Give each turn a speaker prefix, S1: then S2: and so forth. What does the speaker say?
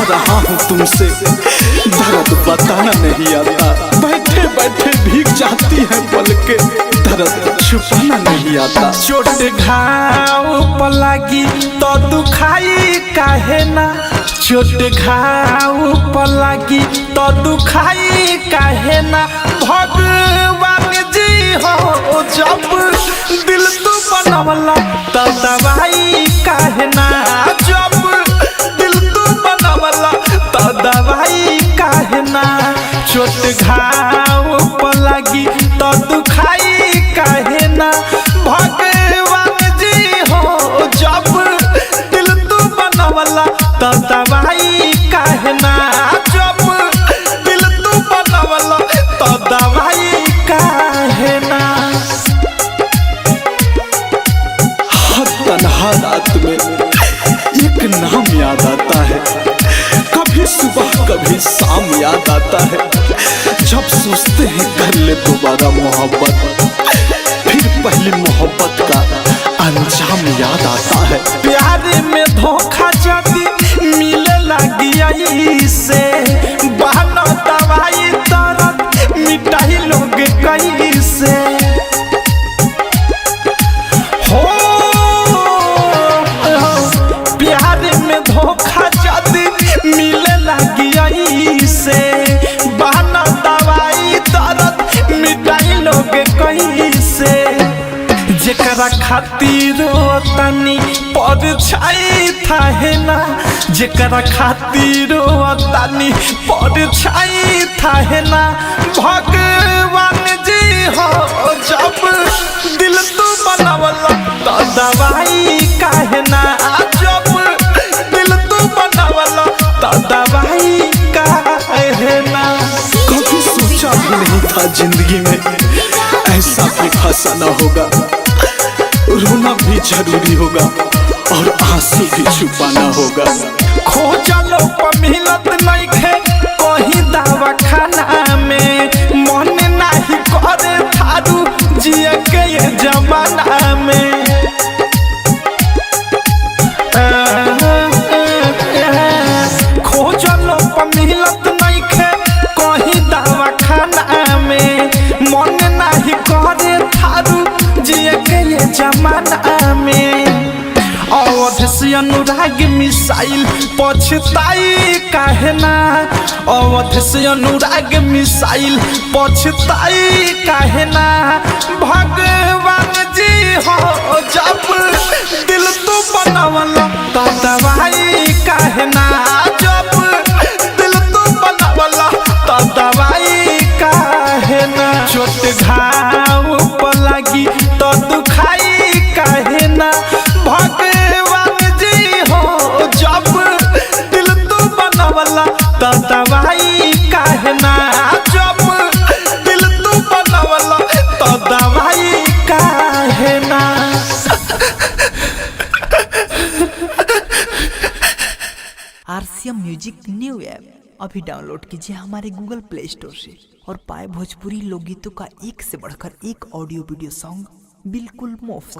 S1: रहा हूँ तुमसे, दर्द बताना नहीं आता। बैठे बैठे भीग जाती है पलके, दर्द छुपाना नहीं आता।
S2: चोट घाव पर लागी तो दुखाई काहे ना, चोट घाव पर लागी तो दुखाई काहे ना। भगवान जी हो जब दिल तू बनवला तो दवाई काहे ना, जब दिल तू बनवला तो दवाई काहे ना। चोट घाव पर लागी तो दुखाई काहे ना। भगवान जी हो जब दिल तू बनवला तो दवाई काहे ना, जब दिल तू बनवला तो दवाई काहे ना।
S1: हर तन्हा रात में एक नाम याद आता है, कभी सुबह कभी शाम याद आता है। जब सोचते हैं कर ले दोबारा मोहब्बत, फिर पहली मोहब्बत का अंजाम याद आता है।
S2: प्यार में धोखा जाती मिले लगी से, बहाना दवाई दर्द मिटाई लोग कहीं से हो। प्यार में धोखा जाती मिले लगी से, बहाना दवाई दर्द मिटाई लोग कहीं से। जेकरा खातिर तनी परछाई थाहे ना, जेकरा खातिर तनी परछाई थाहे ना। भगवान जी हो जब दिल तू बनवला तो दवाई काहे ना, जब दिल तू बनवला तो दवाई काहे ना।
S1: कभी सोचा भी नहीं था जिंदगी में ऐसा भी फंसाना होगा। रोना भी जरूरी होगा और आंसू भी छुपाना होगा।
S2: खोजलो पर मिलत नहीं खे कहीं दवा खाना में, मन नहीं करे थारू जिए के ये जमाना में। खोजलो पर मिलत नहीं खे कहीं दवा खाना में, मन नहीं करे थारू जिए के ये जमाना में। अवध से अनुराग मिसाइल पछताई काहे ना, अवध से अनुराग मिसाइल पछताई काहे ना। भगवान जी हो जब दिल तू बनवला तो दवाई काहे ना, जब दिल तू बनवला तो दवाई काहे ना। चोट घाव पर लागी तो दुखाई काहे ना। भगवान जी हो जब दिल तू बनवला तो दवाई काहे ना, जब दिल तू बनवला तो दवाई काहे ना।
S3: आरसीएम म्यूजिक न्यू ऐप अभी डाउनलोड कीजिए हमारे गूगल प्ले स्टोर से और पाए भोजपुरी लोकगीतों का एक से बढ़कर एक ऑडियो वीडियो सॉन्ग बिल्कुल मुफ्त।